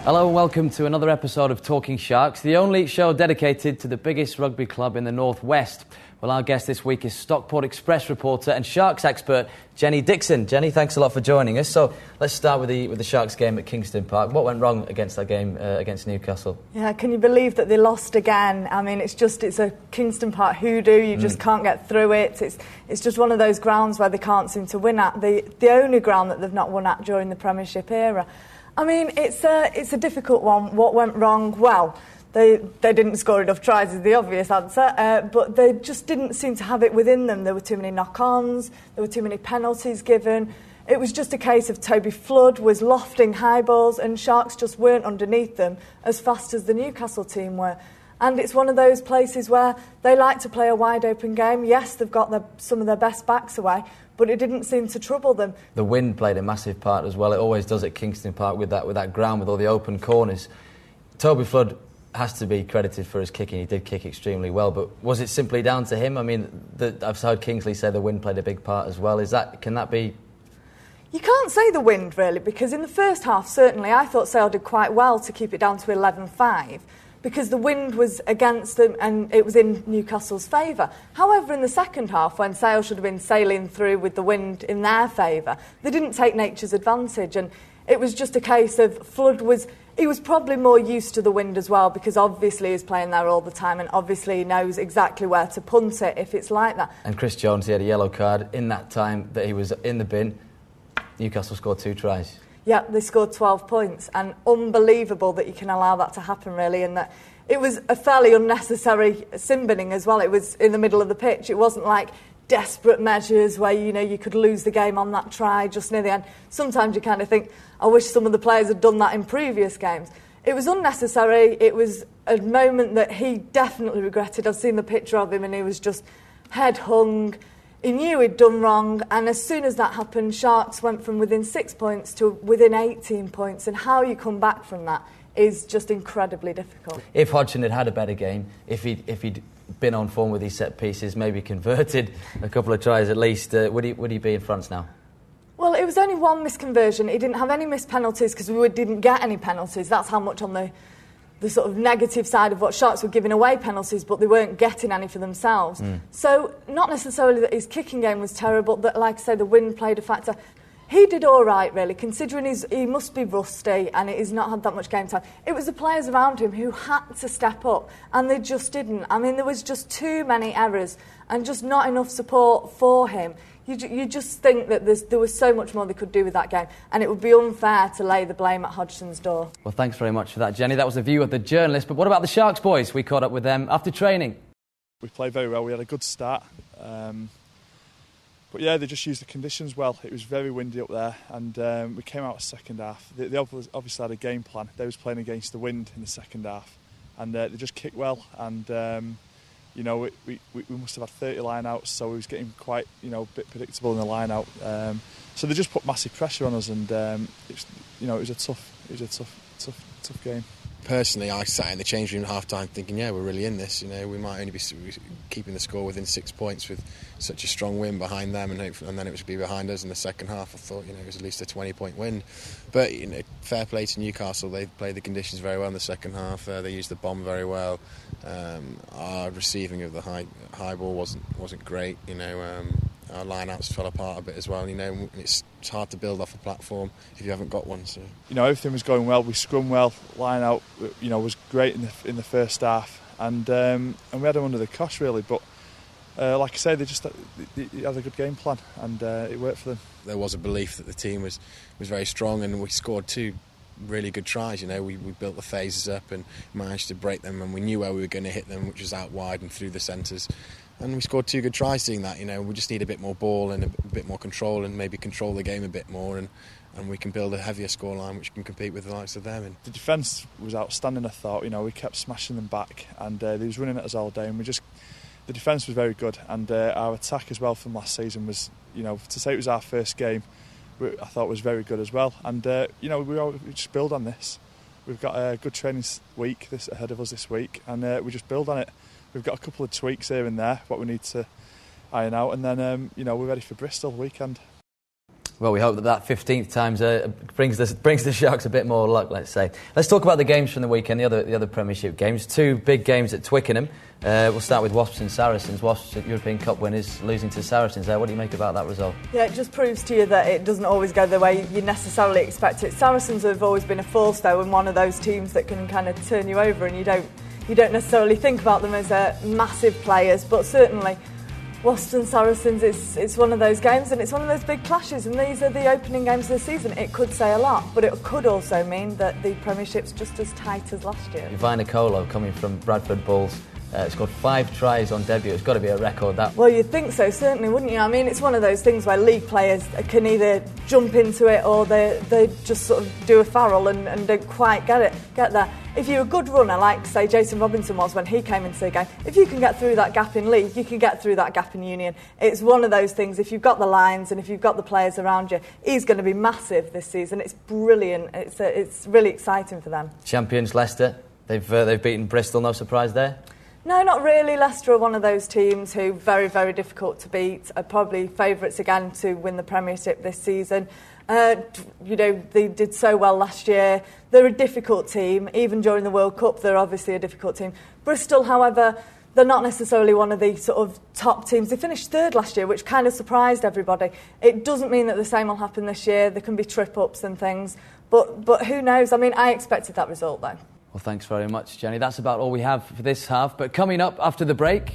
Hello and welcome to another episode of Talking Sharks, the only show dedicated to the biggest rugby club in the North West. Well, our guest this week is Stockport Express reporter and Sharks expert Jenny Dixon. Jenny, thanks a lot for joining us. So let's start with the Sharks game at Kingston Park. What went wrong against that game against Newcastle? Yeah, can you believe that they lost again? I mean, it's a Kingston Park hoodoo. You just can't get through it. It's just one of those grounds where they can't seem to win at. The only ground that they've not won at during the Premiership era. I mean, it's a difficult one. What went wrong? Well, they didn't score enough tries is the obvious answer, but they just didn't seem to have it within them. There were too many knock-ons, there were too many penalties given. It was just a case of Toby Flood was lofting high balls and Sharks just weren't underneath them as fast as the Newcastle team were. And it's one of those places where they like to play a wide-open game. Yes, they've got some of their best backs away, but it didn't seem to trouble them. The wind played a massive part as well. It always does at Kingston Park with that ground, with all the open corners. Toby Flood has to be credited for his kicking. He did kick extremely well, but was it simply down to him? I mean, I've heard Kingsley say the wind played a big part as well. Can that be? You can't say the wind, really, because in the first half, certainly, I thought Sale did quite well to keep it down to 11-5. Because the wind was against them and it was in Newcastle's favour. However, in the second half, when Sale should have been sailing through with the wind in their favour, they didn't take nature's advantage. And it was just a case of Flood was probably more used to the wind as well, because obviously he's playing there all the time and obviously he knows exactly where to punt it if it's like that. And Chris Jones, he had a yellow card in that time that he was in the bin. Newcastle scored 2 tries. Yeah, they scored 12 points, and unbelievable that you can allow that to happen, really, and that it was a fairly unnecessary sin binning as well. It was in the middle of the pitch. It wasn't like desperate measures where, you could lose the game on that try just near the end. Sometimes you kind of think, I wish some of the players had done that in previous games. It was unnecessary. It was a moment that he definitely regretted. I've seen the picture of him and he was just head hung. He knew he'd done wrong, and as soon as that happened, Sharks went from within 6 points to within 18 points, and how you come back from that is just incredibly difficult. If Hodgson had a better game, if he'd been on form with these set pieces, maybe converted a couple of tries at least, would he be in France now? Well, it was only one misconversion. He didn't have any missed penalties because we didn't get any penalties. That's how much on the sort of negative side of what Sharks were giving away penalties, but they weren't getting any for themselves. So not necessarily that his kicking game was terrible, that, like I say, the wind played a factor. He did all right, really, considering he must be rusty and he's not had that much game time. It was the players around him who had to step up, and they just didn't. I mean, there was just too many errors and just not enough support for him. You just think that there was so much more they could do with that game, and it would be unfair to lay the blame at Hodgson's door. Well, thanks very much for that, Jenny. That was the view of the journalist. But what about the Sharks boys? We caught up with them after training. We played very well. We had a good start. But yeah, they just used the conditions well. It was very windy up there, and we came out second half. They obviously had a game plan. They was playing against the wind in the second half, and they just kicked well. And we must have had 30 line-outs, so we was getting quite, a bit predictable in the line-out. So they just put massive pressure on us, and it was a tough game. Personally, I sat in the change room at half-time thinking, yeah, we're really in this. We might only be keeping the score within 6 points with such a strong win behind them, and then it would be behind us in the second half. I thought, it was at least a 20-point win. But, fair play to Newcastle. They played the conditions very well in the second half. They used the bomb very well. Our receiving of the high ball wasn't great. Our line-outs fell apart a bit as well. It's hard to build off a platform if you haven't got one. So everything was going well. We scrum well. Line-out, was great in the first half, and we had them under the cosh really. But like I say, they had a good game plan, and it worked for them. There was a belief that the team was very strong, and we scored 2 really good tries. We built the phases up and managed to break them, and we knew where we were going to hit them, which was out wide and through the centres. And we scored 2 good tries doing that. We just need a bit more ball and a bit more control, and maybe control the game a bit more, and we can build a heavier scoreline which can compete with the likes of them. The defence was outstanding, I thought. We kept smashing them back, and they was running at us all day, and the defence was very good, and our attack as well from last season was, to say it was our first game, I thought was very good as well. And we just build on this. We've got a good training week ahead of us this week, and we just build on it. We've got a couple of tweaks here and there, what we need to iron out, and then we're ready for Bristol weekend. Well, we hope that 15th times brings the Sharks a bit more luck, let's say. Let's talk about the games from the weekend, the other Premiership games. 2 big games at Twickenham. We'll start with Wasps and Saracens. Wasps, European Cup winners, losing to Saracens there. What do you make about that result? Yeah, it just proves to you that it doesn't always go the way you necessarily expect it. Saracens have always been a force, though, and one of those teams that can kind of turn you over, and you don't necessarily think about them as massive players, but certainly Wasps and Saracens, it's one of those games, and it's one of those big clashes, and these are the opening games of the season. It could say a lot, but it could also mean that the Premiership's just as tight as last year. Ivana Kolo, coming from Bradford Bulls, scored 5 tries on debut. It's got to be a record, that. Well, you'd think so, certainly, wouldn't you? I mean, it's one of those things where league players can either jump into it or they just sort of do a Farrell and don't quite get there. If you're a good runner, like, say, Jason Robinson was when he came into the game, if you can get through that gap in league, you can get through that gap in union. It's one of those things, if you've got the lines and if you've got the players around you, he's going to be massive this season. It's brilliant. It's really exciting for them. Champions Leicester, they've beaten Bristol, no surprise there? No, not really. Leicester are one of those teams who very, very difficult to beat. Are probably favourites again to win the Premiership this season. They did so well last year. They're a difficult team. Even during the World Cup, they're obviously a difficult team. Bristol, however, they're not necessarily one of the sort of top teams. They finished 3rd last year, which kind of surprised everybody. It doesn't mean that the same will happen this year. There can be trip-ups and things. But who knows? I mean, I expected that result, though. Well, thanks very much, Jenny. That's about all we have for this half. But coming up after the break,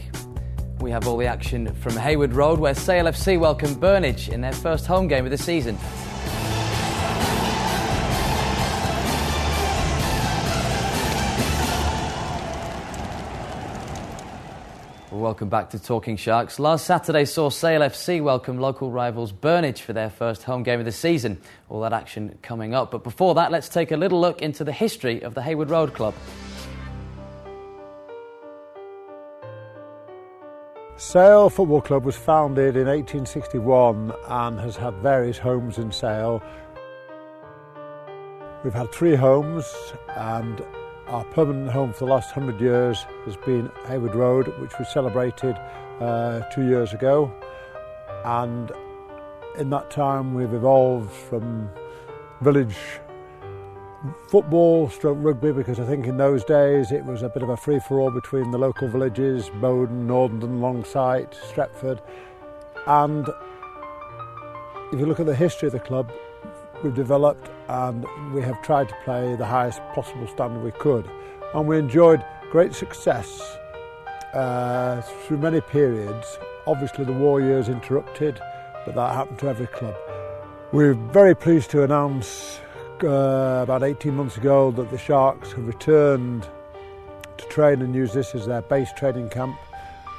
we have all the action from Hayward Road, where Sale FC welcome Burnage in their first home game of the season. Welcome back to Talking Sharks. Last Saturday saw Sale FC welcome local rivals Burnage for their first home game of the season. All that action coming up. But before that, let's take a little look into the history of the Hayward Road Club. Sale Football Club was founded in 1861 and has had various homes in Sale. We've had 3 homes, and our permanent home for the last 100 years has been Hayward Road, which we celebrated 2 years ago. And in that time we've evolved from village football stroke rugby, because I think in those days it was a bit of a free-for-all between the local villages, Bowden, Northern, Longsight, Stretford. And if you look at the history of the club, we've developed and we have tried to play the highest possible standard we could, and we enjoyed great success through many periods. Obviously the war years interrupted, but that happened to every club. We're very pleased to announce about 18 months ago that the Sharks have returned to train and use this as their base training camp.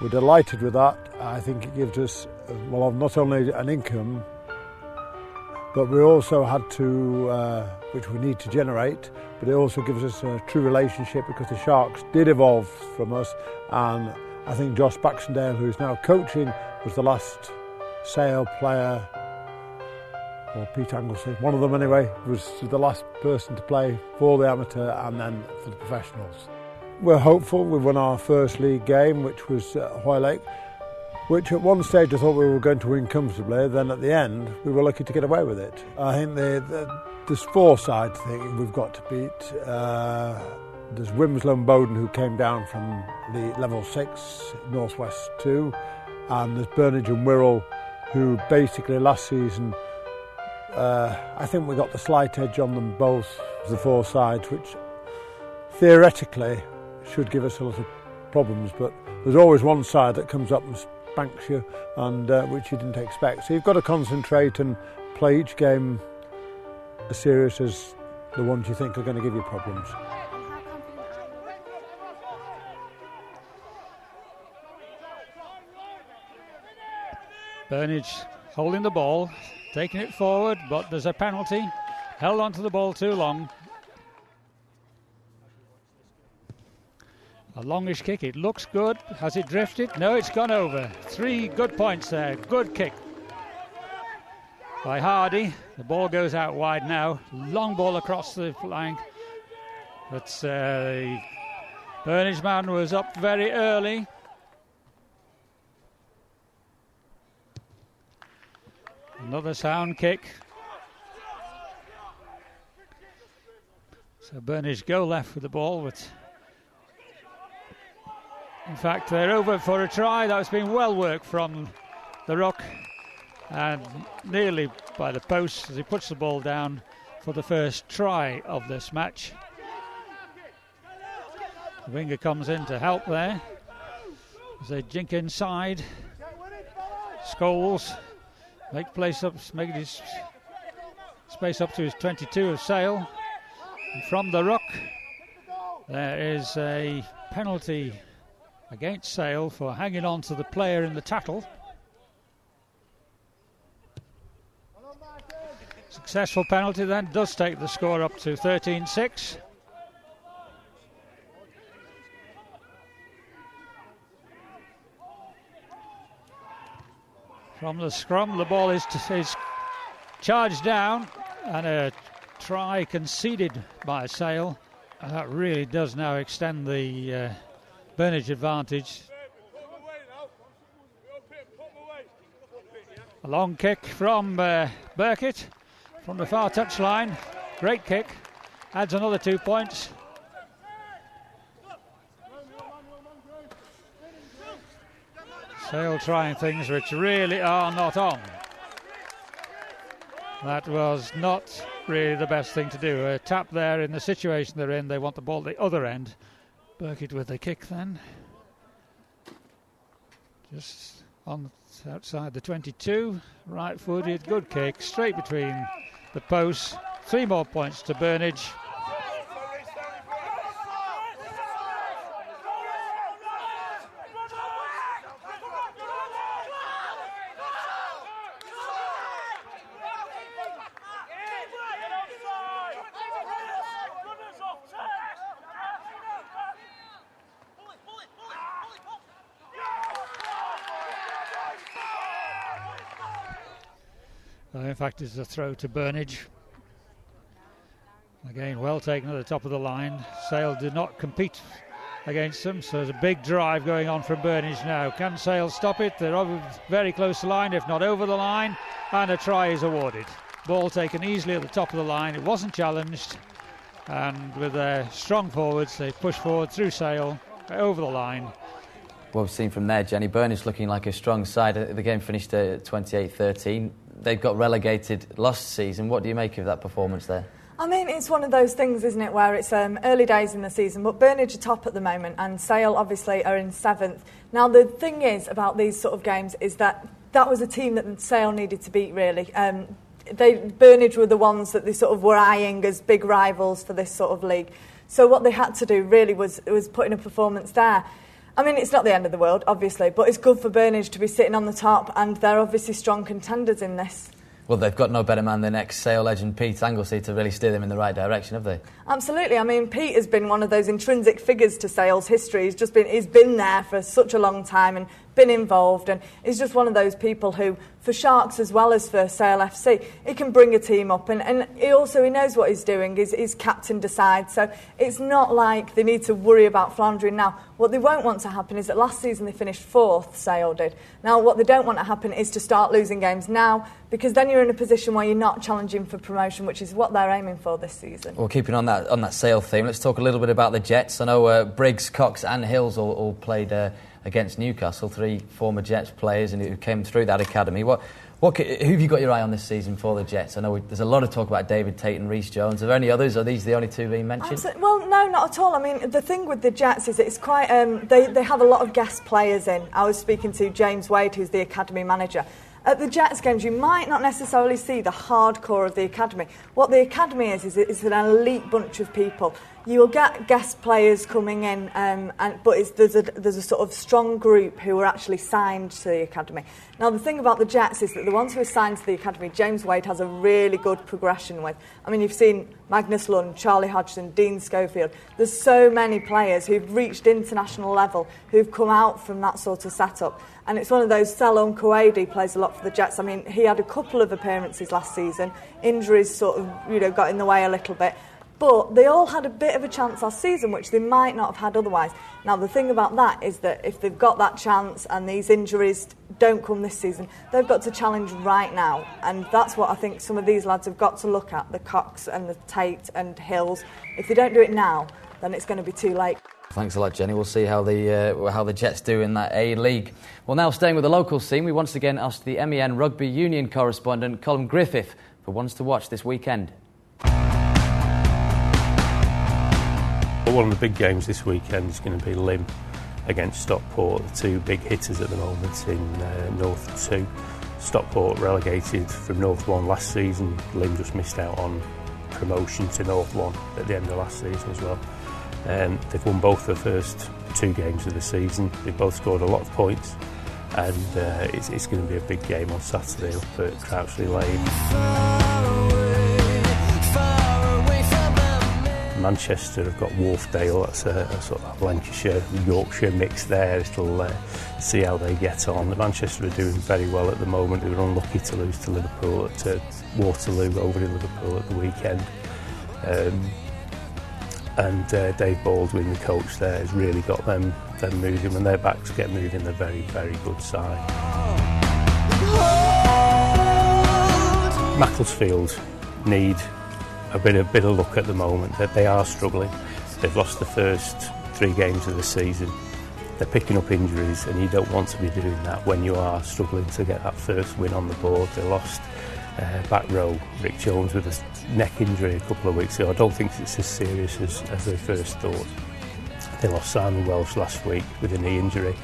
We're delighted with that. I think it gives us, well, not only an income, but we also had to, which we need to generate, but it also gives us a true relationship, because the Sharks did evolve from us, and I think Josh Baxendale, who's now coaching, was the last Sale player, or Pete Anglesey, one of them anyway, was the last person to play for the amateur and then for the professionals. We're hopeful. We won our first league game, which was at Hoylake, which at one stage I thought we were going to win comfortably. Then at the end we were lucky to get away with it. I think there's 4 sides I think we've got to beat. There's Wimslow and Bowden, who came down from the level 6, Northwest 2, and there's Burnage and Wirral, who basically last season, I think we got the slight edge on them both, the 4 sides, which theoretically should give us a lot of problems, but there's always one side that comes up and spanks you, and which you didn't expect. So you've got to concentrate and play each game as serious as the ones you think are going to give you problems. Burnage holding the ball, taking it forward, but there's a penalty. Held onto the ball too long. A longish kick, it looks good. Has it drifted? No, it's gone over. 3 good points there. Good kick by Hardy. The ball goes out wide now. Long ball across the flank. But the Burnage man was up very early. Another sound kick. So Burnage go left with the ball, but in fact they're over for a try. That's been well worked from the ruck and nearly by the post as he puts the ball down for the first try of this match. The winger comes in to help there as they jink inside. Scholes making his space up to his 22 of Sale. And from the ruck there is a penalty against Sale for hanging on to the player in the tackle. Successful penalty then does take the score up to 13-6. From the scrum, the ball is charged down and a try conceded by Sale. That really does now extend the Burnage advantage. A long kick from Burkitt from the far touchline. Great kick. Adds another 2 points. Sale trying things which really are not on. That was not really the best thing to do. A tap there in the situation they're in. They want the ball at the other end. Burkitt with the kick then. Just on outside the 22. Right-footed, good kick. Straight between the posts. 3 more points to Burnage. In fact, it's a throw to Burnage. Again, well taken at the top of the line. Sale did not compete against them, so there's a big drive going on from Burnage now. Can Sale stop it? They're very close to the line, if not over the line, and a try is awarded. Ball taken easily at the top of the line. It wasn't challenged, and with their strong forwards, they push forward through Sale, over the line. What we've seen from there, Jenny, Burnage looking like a strong side. The game finished at 28-13. They've got relegated last season. What do you make of that performance there? I mean, it's one of those things, isn't it, where it's early days in the season, but Burnage are top at the moment and Sale obviously are in 7th. Now, the thing is about these sort of games is that was a team that Sale needed to beat, really. Burnage were the ones that they sort of were eyeing as big rivals for this sort of league. So what they had to do really was put in a performance there. I mean, it's not the end of the world, obviously, but it's good for Burnage to be sitting on the top, and they're obviously strong contenders in this. Well, they've got no better man than ex-Sale legend Pete Anglesey to really steer them in the right direction, have they? Absolutely. I mean, Pete has been one of those intrinsic figures to Sale's history. He's been there for such a long time and been involved, and he's just one of those people who, for Sharks as well as for Sale FC, he can bring a team up, and he knows what he's doing. His captain decides, so it's not like they need to worry about floundering now. What they won't want to happen is that last season they finished 4th, Sale did. Now, what they don't want to happen is to start losing games now, because then you're in a position where you're not challenging for promotion, which is what they're aiming for this season. Well, keeping on that Sale theme, let's talk a little bit about the Jets. I know Briggs, Cox and Hills all played against Newcastle, 3 former Jets players and who came through that academy. Who have you got your eye on this season for the Jets? I know there's a lot of talk about David Tate and Reece Jones. Are there any others? Are these the only 2 being mentioned? Well, no, not at all. I mean, the thing with the Jets is it's quite... they have a lot of guest players in. I was speaking to James Wade, who's the academy manager. At the Jets games, you might not necessarily see the hardcore of the academy. What the academy is an elite bunch of people. You will get guest players coming in, but there's a sort of strong group who are actually signed to the academy. Now, the thing about the Jets is that the ones who are signed to the academy, James Wade has a really good progression with. I mean, you've seen Magnus Lund, Charlie Hodgson, Dean Schofield. There's so many players who've reached international level who've come out from that sort of setup. And it's one of those. Salom Kouedi plays a lot for the Jets. I mean, he had a couple of appearances last season. Injuries sort of, got in the way a little bit. But they all had a bit of a chance last season, which they might not have had otherwise. Now, the thing about that is that if they've got that chance and these injuries don't come this season, they've got to challenge right now. And that's what I think some of these lads have got to look at, the Cox and the Tate and Hills. If they don't do it now, then it's going to be too late. Thanks a lot, Jenny. We'll see how the Jets do in that A-League. Well, now staying with the local scene, we once again asked the MEN Rugby Union correspondent Colin Griffith for ones to watch this weekend. One of the big games this weekend is going to be Lymm against Stockport, the two big hitters at the moment in North 2. Stockport relegated from North 1 last season. Lymm just missed out on promotion to North 1 at the end of last season as well. They've won both the first 2 games of the season. They've both scored a lot of points, and it's going to be a big game on Saturday up at Crouchley Lane. Manchester have got Wharfdale, that's a sort of Lancashire, Yorkshire mix there. It'll see how they get on. Manchester are doing very well at the moment. They were unlucky to lose to Liverpool at Waterloo over in Liverpool at the weekend. And Dave Baldwin, the coach there, has really got them moving. When their backs get moving, they're very, very good side. Macclesfield need a bit of luck at the moment. That they are struggling. They've lost the first 3 games of the season. They're picking up injuries, and you don't want to be doing that when you are struggling to get that first win on the board. They lost back row Rick Jones with a neck injury a couple of weeks ago. I don't think it's as serious as they first thought. They lost Simon Welsh last week with a knee injury,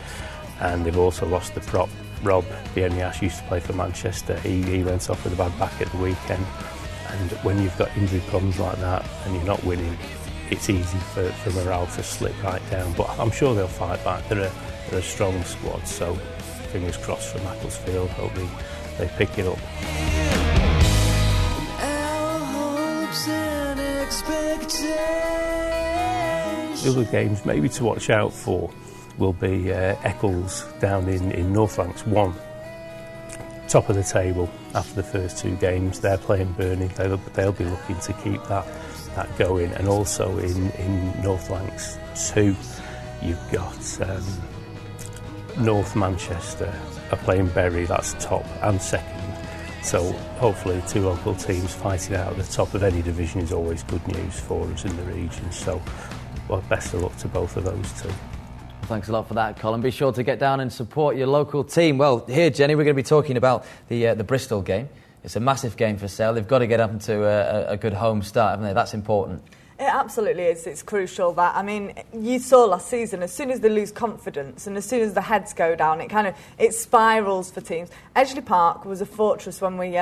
and they've also lost the prop Rob Bieniash, used to play for Manchester. He went off with a bad back at the weekend. And when you've got injury problems like that and you're not winning, it's easy for morale to slip right down. But I'm sure they'll fight back. They're a strong squad, so fingers crossed for Macclesfield. Hope they pick it up. The other games maybe to watch out for will be Eccles down in North Lancs 1. Top of the table after the first 2 games. They're playing Burnley. They'll be looking to keep that going. And also in North Lancs 2, you've got North Manchester are playing Bury. That's top and second. So hopefully 2 local teams fighting out at the top of any division is always good news for us in the region. So well, best of luck to both of those 2. Thanks a lot for that, Colin. Be sure to get down and support your local team. Well, here, Jenny, we're going to be talking about the Bristol game. It's a massive game for Sale. They've got to get up to a good home start, haven't they? That's important. It absolutely is. It's crucial that. I mean, you saw last season, as soon as they lose confidence and as soon as the heads go down, it spirals for teams. Edgeley Park was a fortress when we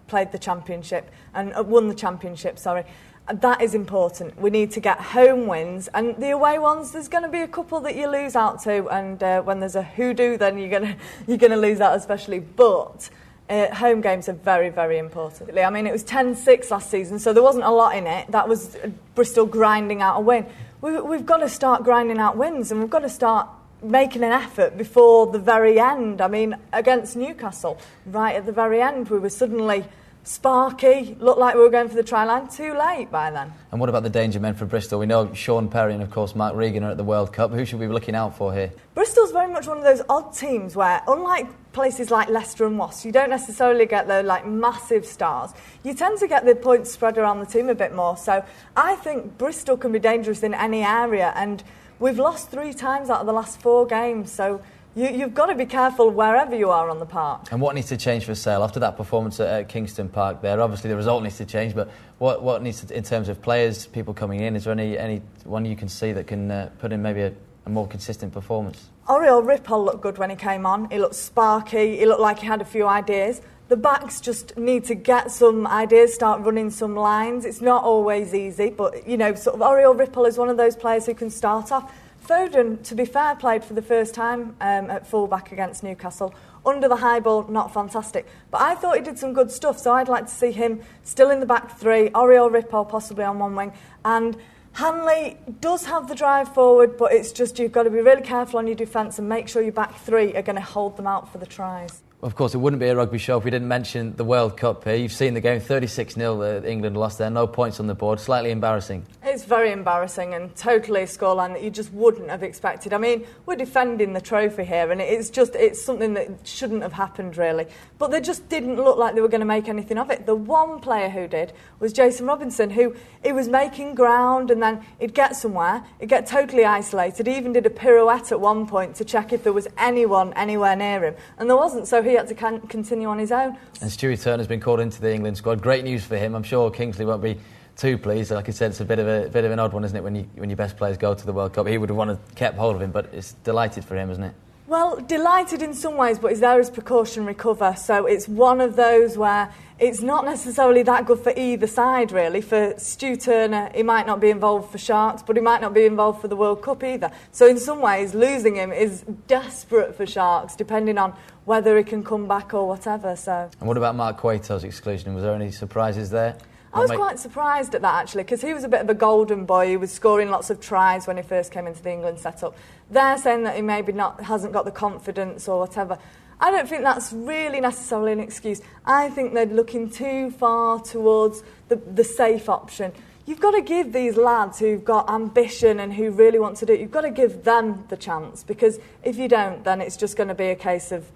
played the championship and won the championship, sorry. That is important. We need to get home wins, and the away ones, there's going to be a couple that you lose out to, and when there's a hoodoo, then you're going to lose out especially. But home games are very, very important. I mean, it was 10-6 last season, so there wasn't a lot in it. That was Bristol grinding out a win. We've got to start grinding out wins, and we've got to start making an effort before the very end. I mean, against Newcastle, right at the very end, we were suddenly sparky, looked like we were going for the try line, too late by then. And what about the danger men for Bristol? We know Sean Perry and, of course, Mark Regan are at the World Cup. Who should we be looking out for here? Bristol's very much one of those odd teams where, unlike places like Leicester and Wasps, you don't necessarily get the massive stars. You tend to get the points spread around the team a bit more. So I think Bristol can be dangerous in any area, and we've lost 3 times out of the last 4 games, so you've got to be careful wherever you are on the park. And what needs to change for Sale after that performance at Kingston Park there? Obviously the result needs to change, but what needs to, in terms of players, people coming in, is there any one you can see that can put in maybe a more consistent performance? Oriel Ripoll looked good when he came on. He looked sparky. He looked like he had a few ideas. The backs just need to get some ideas, start running some lines. It's not always easy, but, sort of Oriel Ripoll is one of those players who can start off. Foden, to be fair, played for the first time at full-back against Newcastle. Under the high ball, not fantastic. But I thought he did some good stuff, so I'd like to see him still in the back 3, Oriel Ripoll possibly on one wing. And Hanley does have the drive forward, but it's just you've got to be really careful on your defence and make sure your back 3 are going to hold them out for the tries. Of course, it wouldn't be a rugby show if we didn't mention the World Cup here. You've seen the game, 36-0, England lost there, no points on the board, slightly embarrassing. It's very embarrassing and totally a scoreline that you just wouldn't have expected. I mean, we're defending the trophy here and it's something that shouldn't have happened really. But they just didn't look like they were going to make anything of it. The one player who did was Jason Robinson, who he was making ground and then he'd get somewhere, he'd get totally isolated. He even did a pirouette at one point to check if there was anyone anywhere near him. And there wasn't, so he had to continue on his own. And Stewie Turner's been called into the England squad. Great news for him. I'm sure Kingsley won't be too pleased. Like I said, it's a bit of an odd one, isn't it, when your best players go to the World Cup? He would have wanted kept hold of him, but it's delighted for him, isn't it? Well, delighted in some ways, but he's there as precautionary cover. So it's one of those where it's not necessarily that good for either side, really. For Stu Turner, he might not be involved for Sharks, but he might not be involved for the World Cup either. So in some ways, losing him is desperate for Sharks, depending on whether he can come back or whatever. So. And what about Mark Cueto's exclusion? Was there any surprises there? I was quite surprised at that, actually, because he was a bit of a golden boy. He was scoring lots of tries when he first came into the England setup. They're saying that he maybe hasn't got the confidence or whatever. I don't think that's really necessarily an excuse. I think they're looking too far towards the safe option. You've got to give these lads who've got ambition and who really want to do it, you've got to give them the chance, because if you don't, then it's just going to be a case of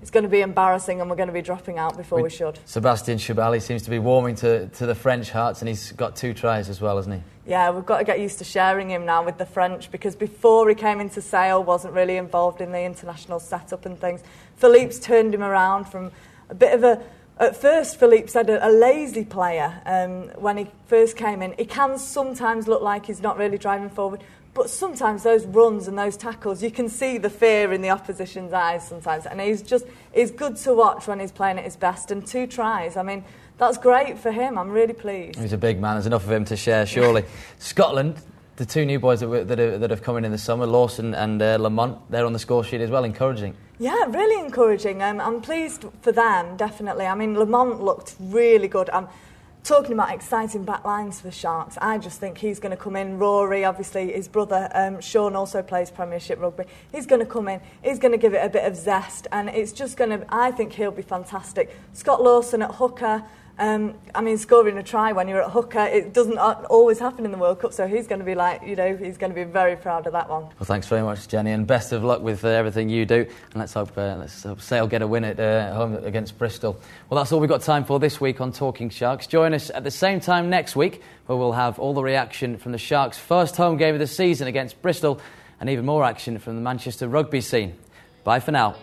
it's going to be embarrassing and we're going to be dropping out before we should. Sebastian Chabal seems to be warming to the French hearts, and he's got 2 tries as well, hasn't he? Yeah, we've got to get used to sharing him now with the French, because before he came into Sale, wasn't really involved in the international setup and things. Philippe's turned him around from a bit of a... At first, Philippe said a lazy player when he first came in. He can sometimes look like he's not really driving forward, but sometimes those runs and those tackles, you can see the fear in the opposition's eyes sometimes. And he's good to watch when he's playing at his best. And 2 tries, I mean, that's great for him. I'm really pleased. He's a big man. There's enough of him to share, surely. Scotland, the 2 new boys that have come in the summer, Lawson and Lamont, they're on the score sheet as well, encouraging. Yeah, really encouraging. I'm pleased for them, definitely. I mean, Lamont looked really good. Talking about exciting backlines for Sharks, I just think he's going to come in. Rory, obviously, his brother, Sean, also plays Premiership rugby. He's going to come in. He's going to give it a bit of zest, and it's just going to... I think he'll be fantastic. Scott Lawson at hooker... I mean, scoring a try when you're at hooker, it doesn't always happen in the World Cup, so he's going to be he's going to be very proud of that one. Well, thanks very much, Jenny, and best of luck with everything you do. And let's hope Sale get a win at home against Bristol. Well, that's all we've got time for this week on Talking Sharks. Join us at the same time next week, where we'll have all the reaction from the Sharks' first home game of the season against Bristol, and even more action from the Manchester rugby scene. Bye for now.